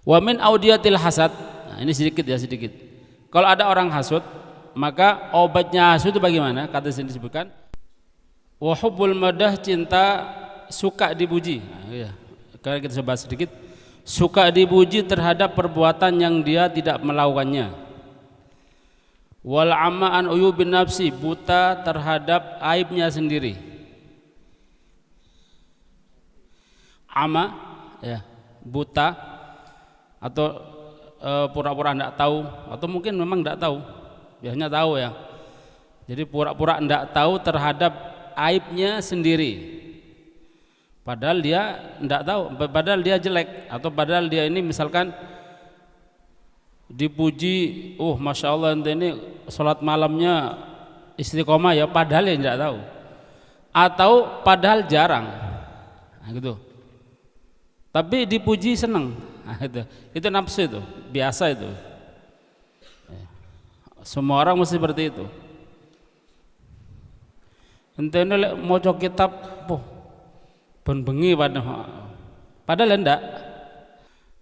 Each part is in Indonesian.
Wa min audiyatil hasad. Nah, ini sedikit ya, sedikit. Kalau ada orang hasud, maka obatnya hasud itu bagaimana? Kata sini disebutkan wa hubbul madah, cinta suka dipuji. Nah, ya. Kalau kita coba sedikit, suka dipuji terhadap perbuatan yang dia tidak melakukannya. Wal amma an uyubin nafsi, buta terhadap aibnya sendiri. Ama ya, buta atau pura-pura tidak tahu, atau mungkin memang tidak tahu, biasanya tahu ya. Jadi pura-pura tidak tahu terhadap aibnya sendiri, padahal dia tidak tahu, padahal dia jelek, atau padahal dia ini misalkan dipuji, masya Allah ini sholat malamnya istiqomah ya, padahal dia tidak tahu, atau padahal jarang, nah, gitu. Tapi dipuji senang. Nah, itu nafsu, itu biasa itu. Semua orang mesti seperti itu. Ente mau cok kitab, ben bengi padahal enggak.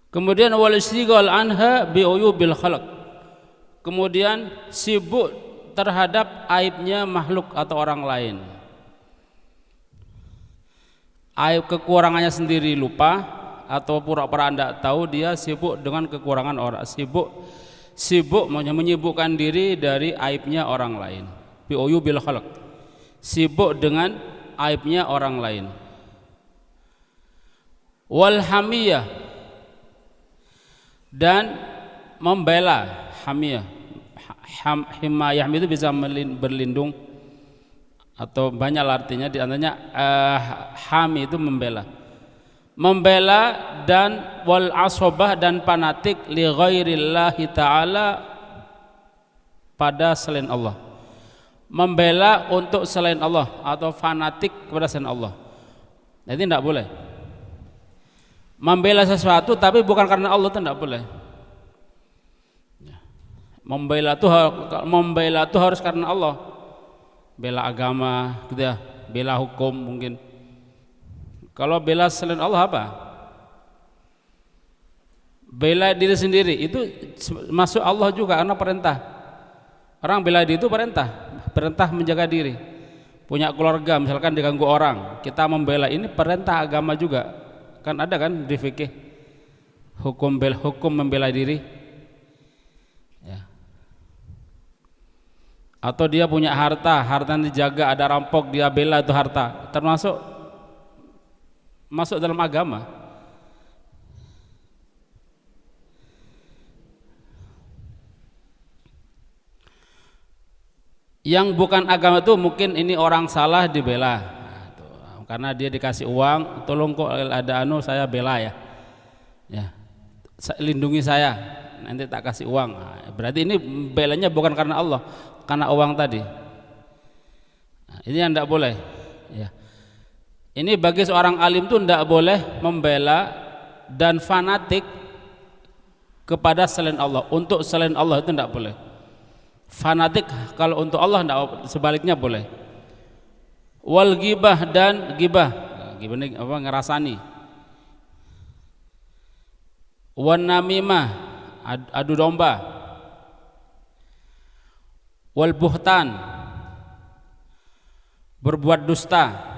Kemudian wal istighal anha bi uyubil khalq. Kemudian sibuk terhadap aibnya makhluk atau orang lain. Aib kekurangannya sendiri lupa, atau pura-pura tidak tahu, dia sibuk dengan kekurangan orang, sibuk menyibukkan diri dari aibnya orang lain. Bi uyubil khalq, sibuk dengan aibnya orang lain. Wal hamiyah, dan membela. Hamiyah, himayah itu bisa berlindung, atau banyak artinya, di antaranya hami itu membela, dan wal asobah, dan fanatik li ghairillahi ta'ala, pada selain Allah. Membela untuk selain Allah, atau fanatik kepada selain Allah, jadi tidak boleh. Membela sesuatu tapi bukan karena Allah, itu tidak boleh. Membela itu harus karena Allah, bela agama gitu ya, bela hukum mungkin. Kalau bela selain Allah apa? Bela diri sendiri itu masuk Allah juga, karena perintah. Orang bela diri itu perintah menjaga diri. Punya keluarga misalkan diganggu orang, kita membela, ini perintah agama juga. Kan ada kan di fikih hukum membela diri. Ya. Atau dia punya harta dijaga, ada rampok, dia bela itu harta, masuk dalam agama. Yang bukan agama itu mungkin ini orang salah dibela, karena dia dikasih uang, tolong kok ada saya bela ya, lindungi saya, nanti tak kasih uang. Berarti ini belanya bukan karena Allah, karena uang tadi. Ini yang tidak boleh. Ya. Ini bagi seorang alim itu tidak boleh membela dan fanatik kepada selain Allah. Untuk selain Allah itu tidak boleh. Fanatik kalau untuk Allah tidak, sebaliknya boleh. Wal ghibah, dan ghibah ini apa, ngerasani. Wan namimah, adu domba. Wal buhtan, berbuat dusta.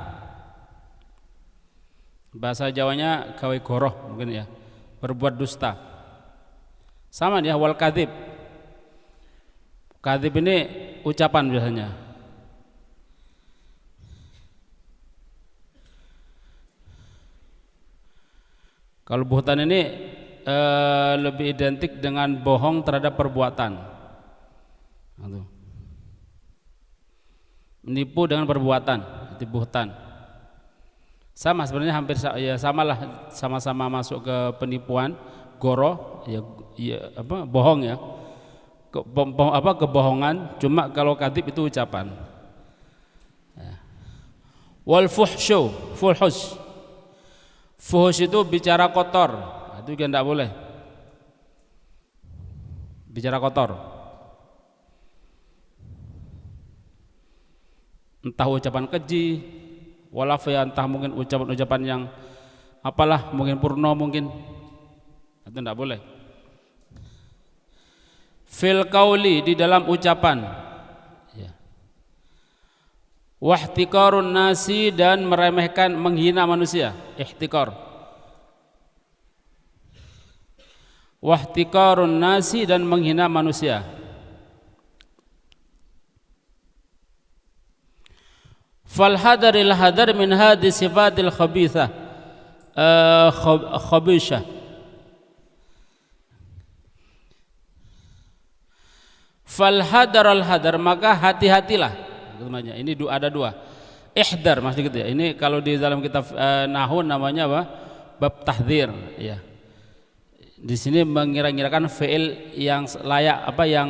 Bahasa Jawanya gawe goroh mungkin ya, berbuat dusta. Sama dia, wal kadzib. Kadzib ini ucapan biasanya. Kalau buhtan ini lebih identik dengan bohong terhadap perbuatan. Menipu dengan perbuatan, itu buhtan. Sama sebenarnya, hampir ya samalah, sama-sama masuk ke penipuan, goroh ya bohong ya. Kebohongan, cuma kalau kadzib itu ucapan. Wal fuhsyu, fuhus itu bicara kotor, itu kan tidak boleh. Bicara kotor, entah ucapan keji, walaf ya, entah mungkin ucapan-ucapan yang apalah, mungkin purno mungkin, itu tidak boleh. Fil qauli, di dalam ucapan, ya. Wahtiqarun nasi, dan meremehkan, menghina manusia, ihtiqar. Wahtiqarun nasi, dan menghina manusia. Fal hadaril hadar min hadis sifatil khabithah, khabishah. Fal hadar al hadar, maka hati-hatilah. Ini ada dua. Ihdar maksudnya gitu ya. Ini kalau di dalam kitab nahwu namanya apa? Bab tahdzir, ya. Di sini mengira-ngirakan fi'il yang layak apa yang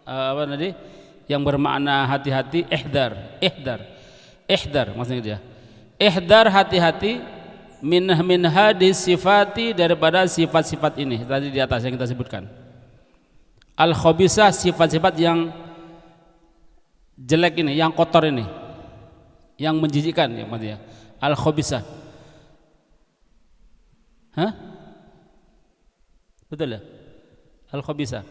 apa tadi? Yang bermakna hati-hati, ihdar. Ihdar maksudnya dia. Ihdar, hati-hati, min hadis sifati, daripada sifat-sifat ini tadi di atas yang kita sebutkan. Al khabisah, sifat-sifat yang jelek ini, yang kotor ini, yang menjijikkan, ya maksudnya. Al khabisah. Hah? Betul ya? Al khabisah.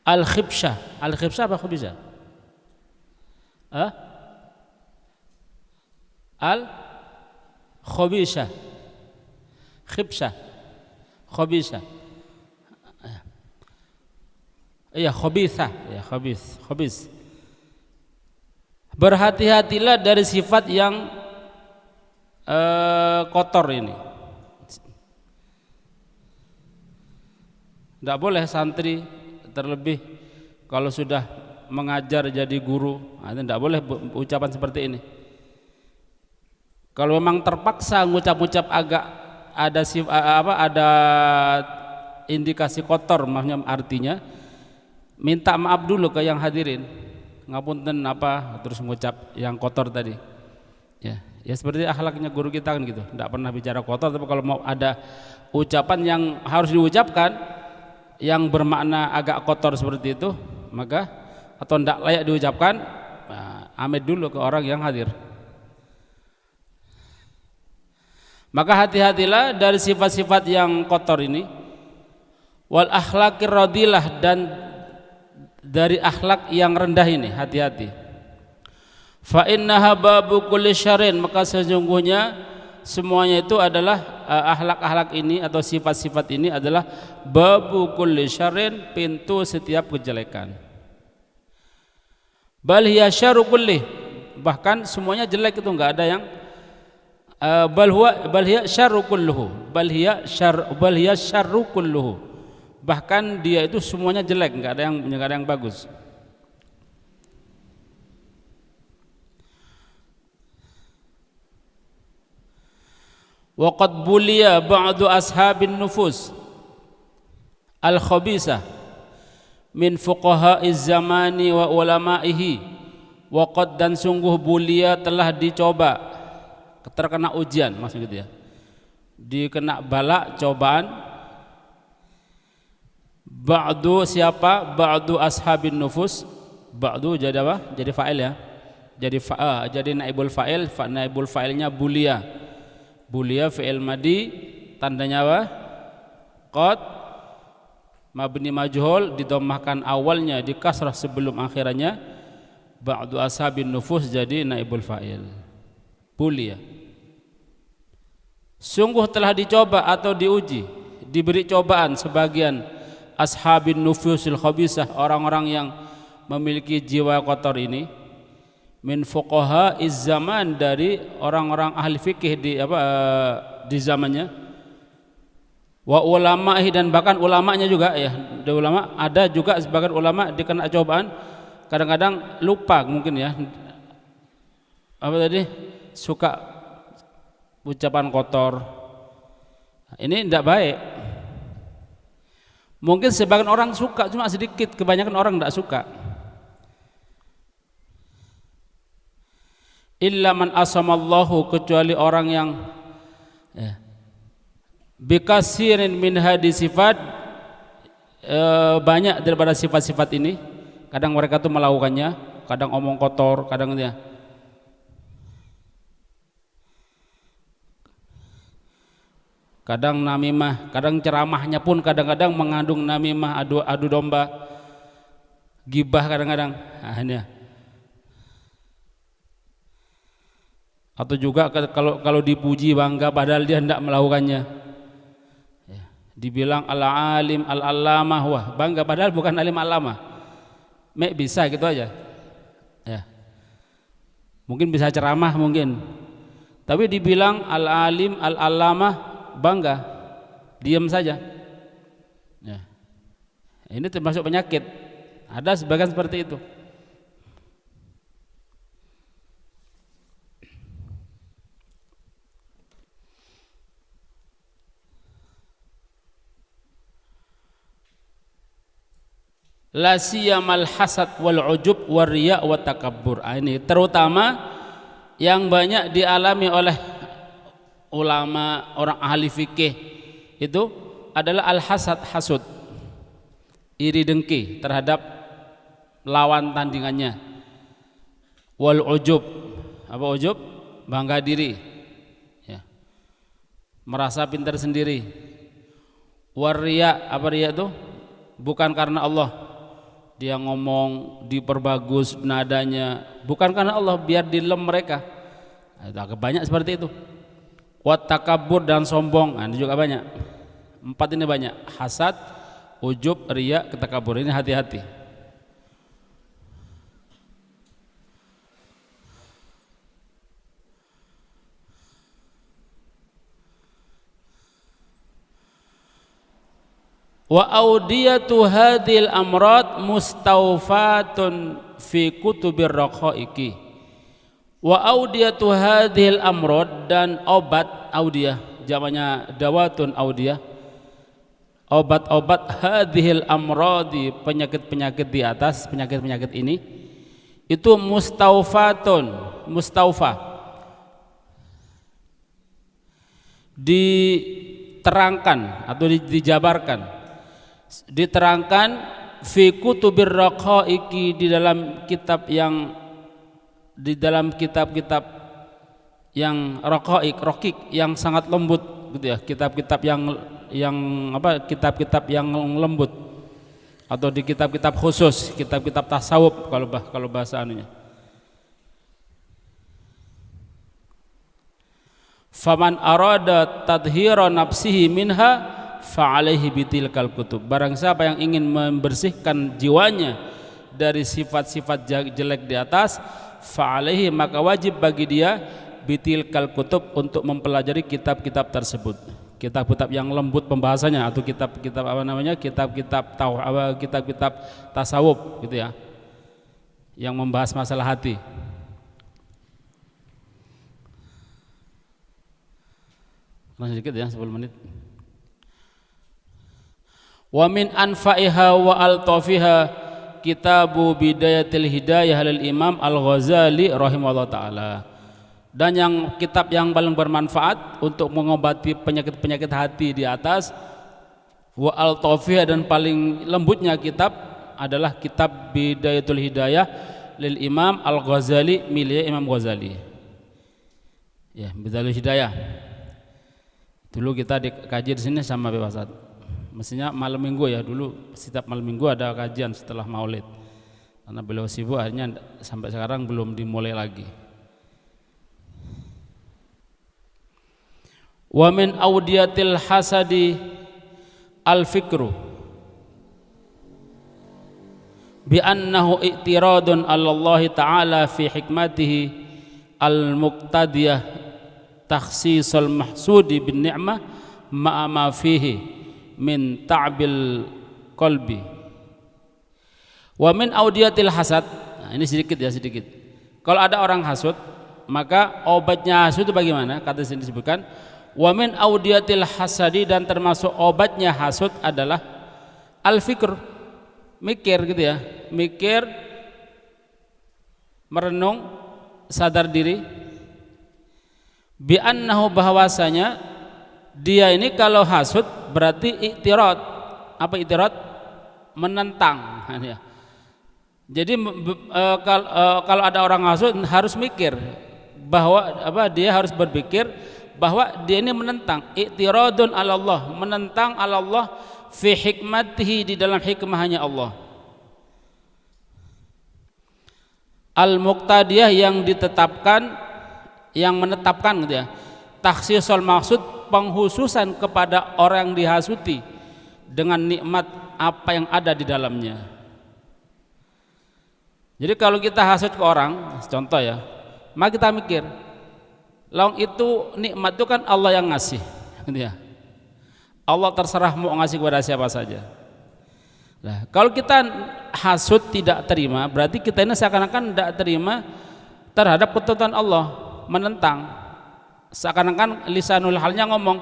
Al khibsyah. Al khibsyah apa khabisah? Al khabisah. Khibsyah. Khabisah. Iya, khabithah, ya, khabis. Berhati-hatilah dari sifat yang kotor ini. Tidak boleh santri, terlebih kalau sudah mengajar jadi guru, tidak boleh ucapan seperti ini. Kalau memang terpaksa ngucap-ngucap agak ada indikasi kotor, maksudnya artinya minta maaf dulu ke yang hadirin, ngapunten apa, terus mengucap yang kotor tadi. Ya seperti akhlaknya guru kita kan gitu, tidak pernah bicara kotor, tapi kalau mau ada ucapan yang harus diucapkan yang bermakna agak kotor seperti itu, maka atau tidak layak diucapkan, amit dulu ke orang yang hadir. Maka hati-hatilah dari sifat-sifat yang kotor ini. Wal akhlaqir radilah, dan dari akhlak yang rendah ini hati-hati. Fa innaha babu kulli syarrin, maka sesungguhnya semuanya itu adalah akhlak-akhlak ini atau sifat-sifat ini adalah babu kulli syarrin, pintu setiap kejelekan. Bal hiya syarru kulli, bahkan semuanya jelek, itu enggak ada yang bal hiya syarru kulluhu, bal hiya syarru kulluhu, bahkan dia itu semuanya jelek, enggak ada yang bagus. Wa qad buliya ba'du ashabin nufus al khabisah min fuqaha'iz zamani wa ulama'ihi. Wa qad, dan sungguh bulia, telah dicoba, terkena ujian, maksudnya gitu ya, dikena bala, cobaan. Ba'du siapa? Ba'du ashabin nufus. Ba'du jadi apa? Jadi fa'il ya. Jadi naibul fa'il, naibul fa'ilnya bulia. Bulia fi'il madi, tandanya apa? Qad, mabni majhul, didomahkan awalnya, di kasrah sebelum akhirannya. Ba'du ashabin nufus jadi naibul fa'il. Bulia. Sungguh telah dicoba atau diuji, diberi cobaan sebagian ashabin nufusil khabisah, orang-orang yang memiliki jiwa kotor ini, min fuqaha'iz zaman, dari orang-orang ahli fikih di zamannya, wa ulama'i, dan bahkan ulamanya juga ya, ada juga sebagian ulama dikena cobaan, kadang-kadang lupa mungkin ya, suka ucapan kotor. Ini tidak baik. Mungkin sebagian orang suka, cuma sedikit, kebanyakan orang tidak suka. Illa man asamallahu, kecuali orang yang bikasirin min hadis sifat, banyak daripada sifat-sifat ini. Kadang mereka tuh melakukannya, kadang omong kotor, kadang dia kadang namimah, kadang ceramahnya pun kadang-kadang mengandung namimah, adu domba, gibah kadang-kadang. Nah, ini ya. Atau juga kalau dipuji bangga padahal dia tidak melakukannya. Ya, dibilang al-alim al-allamah, wah bangga padahal bukan alim allamah. Bisa gitu aja. Ya. Mungkin bisa ceramah mungkin. Tapi dibilang al-alim al-allamah bangga, diam saja. Ya. Ini termasuk penyakit. Ada sebagian seperti itu. La siyamal hasad wal ujub war riya wa takabbur. Ini terutama yang banyak dialami oleh ulama, orang ahli fikih itu adalah al hasad, hasud, iri dengki terhadap lawan tandingannya. Wal ujub, apa ujub? Bangga diri, ya. Merasa pintar sendiri. War riya, apa riya itu? Bukan karena Allah dia ngomong diperbagus nadanya, bukan karena Allah, biar dilem mereka. Agak banyak seperti itu. Wat takabur dan sombong, ini juga banyak. 4 ini banyak. Hasad, ujub, riya, ketakabur. Ini hati-hati. Wa audiyatu hadhil amrad mustawfatun fi kutubir raqaiqi. Wa audiyatu hadhil amrad, dan obat audiyah jamaknya dawatun audiyah, obat-obat hadhil amradi, penyakit-penyakit di atas, penyakit-penyakit ini itu mustawfatun, mustawfa, diterangkan atau dijabarkan, diterangkan fi kutubir raqaiqi, di dalam kitab yang, di dalam kitab-kitab yang raqaiq, yang sangat lembut gitu ya, kitab-kitab yang apa, kitab-kitab yang lembut, atau di kitab-kitab khusus, kitab-kitab tasawuf kalau bahasa anunya. Faman arada tadhira nafsihi minha fa'alaihi bitilkal kutub. Barang siapa yang ingin membersihkan jiwanya dari sifat-sifat jelek di atas, fa'alaihi, maka wajib bagi dia bitilkal kutub, untuk mempelajari kitab-kitab tersebut, kitab-kitab yang lembut pembahasannya, atau kitab-kitab apa namanya, kitab-kitab tasawuf gitu ya, yang membahas masalah hati. Masih sedikit ya, 10 menit. Wa min anfa'iha wa altafiha kitabu bidayatil hidayah lil Imam Al-Ghazali rahimahullah ta'ala. Dan yang kitab yang paling bermanfaat untuk mengobati penyakit-penyakit hati di atas, wa altafiha, dan paling lembutnya kitab adalah kitab bidayatul hidayah lil Imam Al-Ghazali, milik Imam Ghazali. Ya, bidayatul hidayah. Dulu kita dikaji di sini sama Pak Ustaz. Mestinya malam minggu ya, dulu setiap malam minggu ada kajian setelah maulid. Karena beliau sibuk, akhirnya sampai sekarang belum dimulai lagi. Wa min audiyatil hasadi al-fikru bi annahu i'tiradun 'ala Allah ta'ala fi hikmatihi al-muqtadiyah takhsisul mahsudi bin ni'mah ma'a ma fihi min ta'bil qalbi. Wa min audiyatil hasad, nah, ini sedikit ya, sedikit. Kalau ada orang hasud, maka obatnya hasud itu bagaimana? Kata sini disebutkan, wa min audiyatil hasadi, dan termasuk obatnya hasud adalah al-fikr, mikir gitu ya, mikir, merenung, sadar diri, bi annahu, bahwasanya dia ini kalau hasud berarti i'tirad. Apa i'tirad? Menentang. Jadi kalau ada orang hasud harus mikir bahwa apa, dia harus berpikir bahwa dia ini menentang i'tiradun 'ala Allah, menentang 'ala Allah fi hikmatihi, di dalam hikmahnya Allah. Al-muqtadiyah, yang ditetapkan, yang menetapkan gitu ya. Takhsisul maksud, penghususan kepada orang yang dihasuti dengan nikmat apa yang ada di dalamnya. Jadi kalau kita hasut ke orang, contoh ya, maka kita mikir, long itu nikmat itu kan Allah yang ngasih, gitu ya. Allah terserah mau ngasih kepada siapa saja. Nah, kalau kita hasut tidak terima, berarti kita ini seakan-akan tidak terima terhadap ketentuan Allah, menentang. Seakan-akan lisanul halnya ngomong,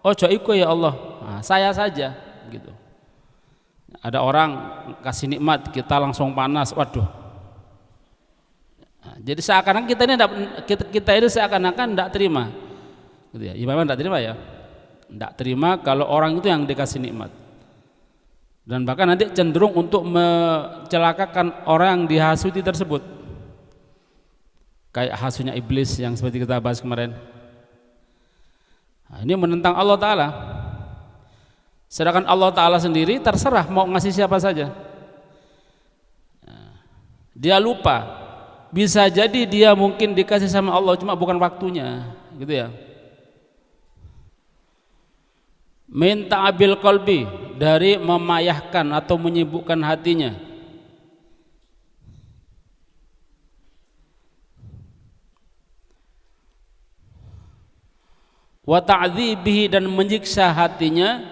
ojo iku ya Allah, nah, saya saja, gitu. Ada orang kasih nikmat, kita langsung panas, waduh. Nah, jadi seakan-akan kita ini seakan-akan tidak terima, gitu ya. Memang tidak terima ya, tidak terima kalau orang itu yang dikasih nikmat, dan bahkan nanti cenderung untuk mencelakakan orang yang dihasuti tersebut, kayak hasutnya iblis yang seperti kita bahas kemarin. Nah, ini menentang Allah Ta'ala. Sedangkan Allah Ta'ala sendiri terserah mau ngasih siapa saja. Dia lupa, bisa jadi dia mungkin dikasih sama Allah, cuma bukan waktunya, gitu ya. Minta abil qalbi, dari memayahkan atau menyibukkan hatinya. Wa ta'dzibihi, dan menyiksa hatinya,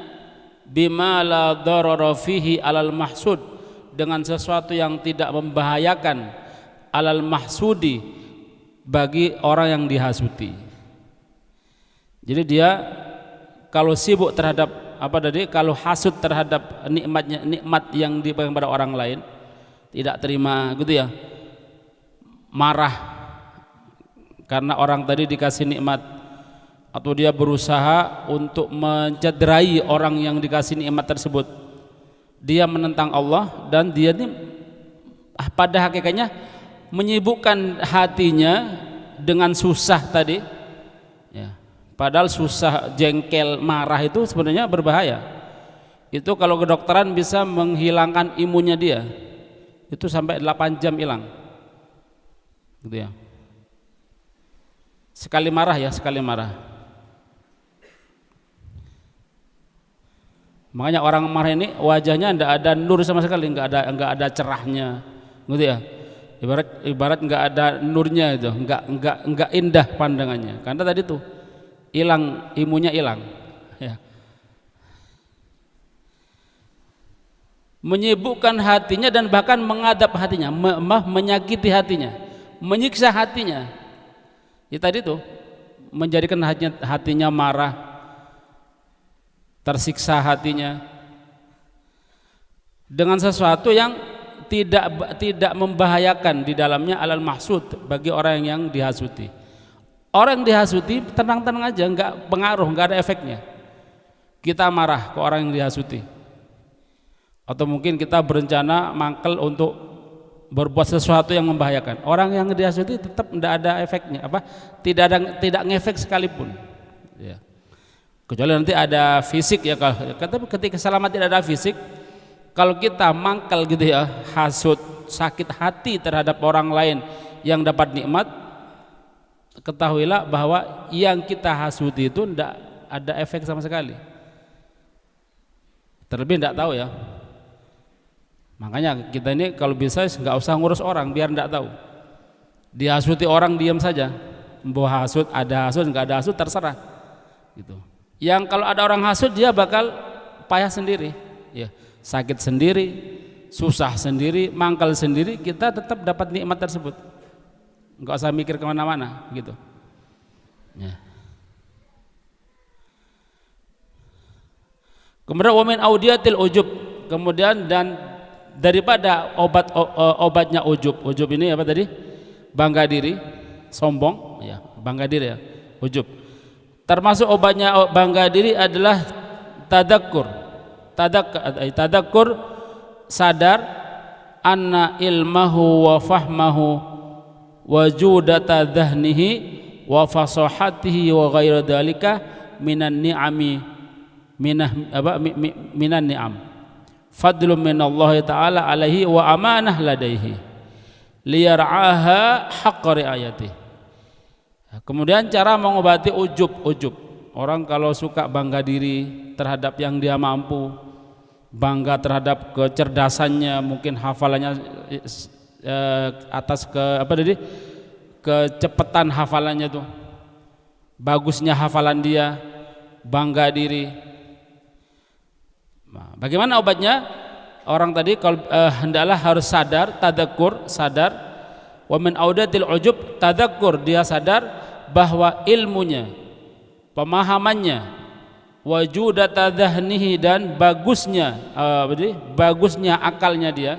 bima la darara fihi alal mahsud, dengan sesuatu yang tidak membahayakan alal mahsudi, bagi orang yang dihasuti. Jadi dia kalau sibuk terhadap apa tadi, kalau hasud terhadap nikmat yang diberikan pada orang lain, tidak terima, gitu ya, marah karena orang tadi dikasih nikmat, atau dia berusaha untuk mencederai orang yang dikasih nikmat tersebut, dia menentang Allah, dan dia ini pada hakikatnya menyibukkan hatinya dengan susah tadi ya. Padahal susah, jengkel, marah itu sebenarnya berbahaya. Itu kalau kedokteran bisa menghilangkan imunnya dia, itu sampai 8 jam hilang, gitu ya. Sekali marah ya, sekali marah. Makanya orang marah ini wajahnya tidak ada nur sama sekali, nggak ada cerahnya, gitu ya. Ibarat nggak ada nurnya, itu nggak indah pandangannya, karena tadi tuh hilang, imunnya hilang, ya. Menyibukkan hatinya dan bahkan mengadab hatinya, menyakiti hatinya, menyiksa hatinya. Ya tadi tuh menjadikan hatinya marah, tersiksa hatinya dengan sesuatu yang tidak membahayakan di dalamnya alal mahsud, bagi orang yang dihasuti. Orang yang dihasuti tenang-tenang aja, nggak pengaruh, nggak ada efeknya. Kita marah ke orang yang dihasuti, atau mungkin kita berencana mangkel untuk berbuat sesuatu yang membahayakan, orang yang dihasuti tetap tidak ada efeknya, tidak ngefek sekalipun, ya. Kecuali nanti ada fisik ya. Tapi ketika selama tidak ada fisik, kalau kita mangkel gitu ya, hasut, sakit hati terhadap orang lain yang dapat nikmat, ketahuilah bahwa yang kita hasuti itu tidak ada efek sama sekali. Terlebih tidak tahu ya. Makanya kita ini kalau bisa nggak usah ngurus orang, biar tidak tahu. Dihasuti orang diam saja. Mau hasut, ada hasut, nggak ada hasut, terserah. Gitu. Yang kalau ada orang hasut, dia bakal payah sendiri, ya, sakit sendiri, susah sendiri, mangkal sendiri. Kita tetap dapat nikmat tersebut, nggak usah mikir kemana-mana, gitu. Ya. Kemudian wamin audiatil ujub, kemudian dan daripada obatnya ujub. Ujub ini apa tadi? Bangga diri, sombong, ya, bangga diri ya, ujub. Termasuk obatnya bangga diri adalah tadakkur. Tadakkur, sadar anna ilmahu wa fahmahu wa judata dhahnihi wa fasahatihi wa ghairu dzalika minan ni'ami minan ni'am fadlun minallahi ta'ala alaihi wa amanah ladaihi liyar'aha haqqa riayati. Kemudian cara mengobati ujub. Orang kalau suka bangga diri terhadap yang dia mampu, bangga terhadap kecerdasannya, mungkin hafalannya atas kecepatan hafalannya tuh, bagusnya hafalan dia, bangga diri. Nah, bagaimana obatnya? Orang tadi kalau hendaklah harus sadar, tadzakur, sadar. Wa min audatil ujub, tadzakur, dia sadar bahwa ilmunya, pemahamannya, wajudata dhahnihi, dan bagusnya akalnya dia,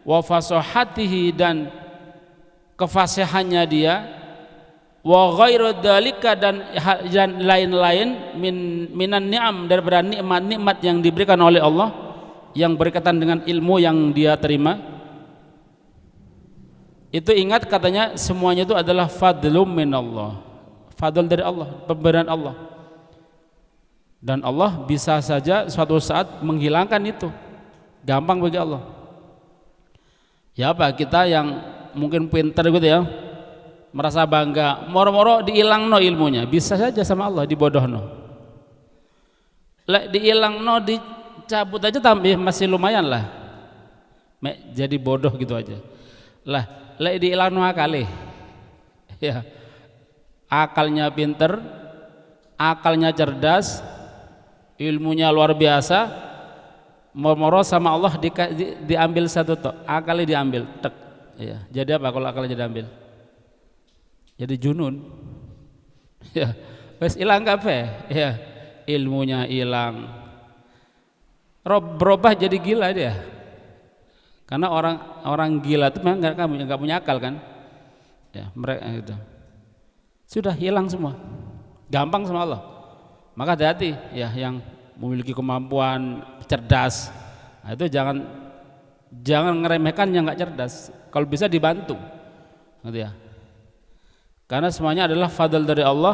wa fasahatihi, dan kefasihannya dia, wa ghairu dzalika, dan lain-lain minan ni'am, daripada nikmat-nikmat yang diberikan oleh Allah yang berkaitan dengan ilmu yang dia terima. Itu ingat, katanya semuanya itu adalah fadlum minallah, fadl dari Allah, pemberian Allah, dan Allah bisa saja suatu saat menghilangkan itu, gampang bagi Allah. Ya apa, kita yang mungkin pintar gitu ya, merasa bangga, moro-moro diilangno ilmunya, bisa saja sama Allah dibodohno. Lek diilangno, dicabut aja tambah masih lumayan lah, jadi bodoh gitu aja lah. Lek diilangno akali, ya, akalnya pinter, akalnya cerdas, ilmunya luar biasa, moro-moro sama Allah diambil satu tok, akalnya diambil, tek, ya. Jadi apa kalau akalnya diambil? Jadi junun, ya, wes hilang kabeh, ya, ilmunya hilang, berubah jadi gila dia, karena orang gila itu memang nggak punya akal kan, ya, mereka itu sudah hilang semua, gampang sama Allah. Maka hati-hati ya, yang memiliki kemampuan cerdas, nah itu jangan ngeremehkan yang nggak cerdas, kalau bisa dibantu, gitu ya. Karena semuanya adalah fadl dari Allah,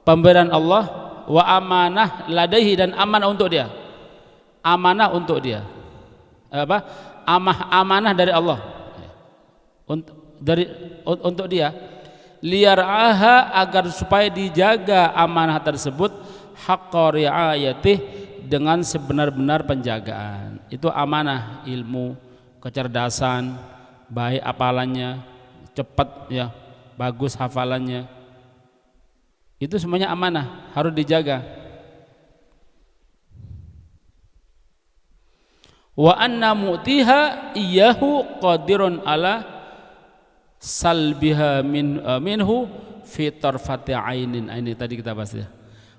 pemberian Allah, wa amanah ladaihi, dan amanah untuk dia, amanah untuk dia, amanah dari Allah untuk dia, liyar'aha, agar supaya dijaga amanah tersebut, haqqa riayatih, dengan sebenar-benar penjagaan. Itu amanah, ilmu, kecerdasan, baik hafalannya, cepat ya, bagus hafalannya, itu semuanya amanah, harus dijaga. Wa anna mu'tiha iyyahu qadirun ala salbiha minhu fi tarfati ainin. Ini tadi kita bahas ya.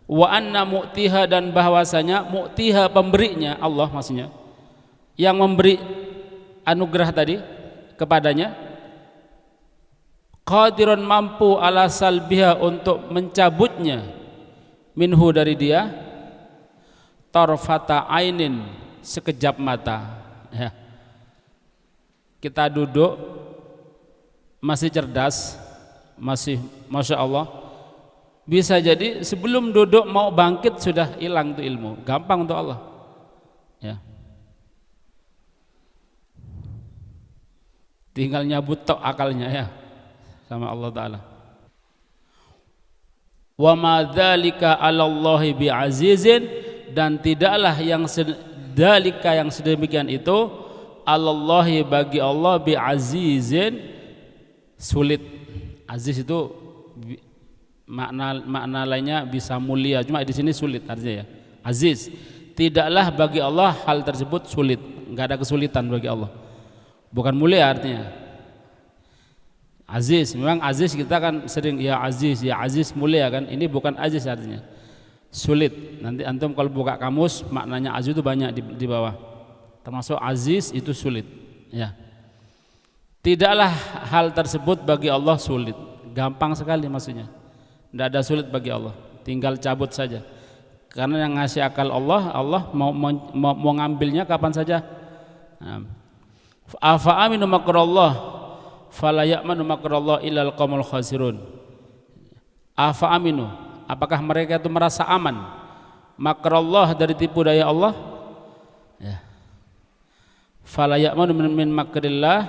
Wa anna mu'tiha, dan bahwasanya mu'tiha, pemberinya Allah, maksudnya yang memberi anugerah tadi kepadanya, qadirun, mampu, ala salbiha, untuk mencabutnya, minhu, dari dia, tarfata ainin, sekejap mata, ya. Kita duduk masih cerdas, masih masya Allah, bisa jadi sebelum duduk mau bangkit sudah hilang tuh ilmu, gampang untuk Allah, ya. Tinggal nyabut tok akalnya ya sama Allah Ta'ala. Wa ma dzalika 'alallahi bi'azizin, dan tidaklah yang dzalika, yang sedemikian itu, 'alallahi, bagi Allah, bi'azizin, sulit. Aziz itu makna lainnya bisa mulia, cuma di sini sulit artinya ya. Aziz, tidaklah bagi Allah hal tersebut sulit, enggak ada kesulitan bagi Allah. Bukan mulia artinya. Aziz, memang aziz kita kan sering ya aziz mulia kan, ini bukan aziz artinya sulit. Nanti antum kalau buka kamus, maknanya aziz itu banyak di bawah, termasuk aziz itu sulit ya. Tidaklah hal tersebut bagi Allah sulit, gampang sekali maksudnya, tidak ada sulit bagi Allah, tinggal cabut saja, karena yang ngasih akal Allah mau ngambilnya kapan saja. Afa aminu makrallah fala ya'manu makrallah illal qaumul khasirun. Afa aminu, apakah mereka itu merasa aman makrallah dari tipu daya Allah? Ya. Fala ya'manu min makrillah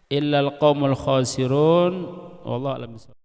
illal qaumul khasirun. Wallahu a'lam.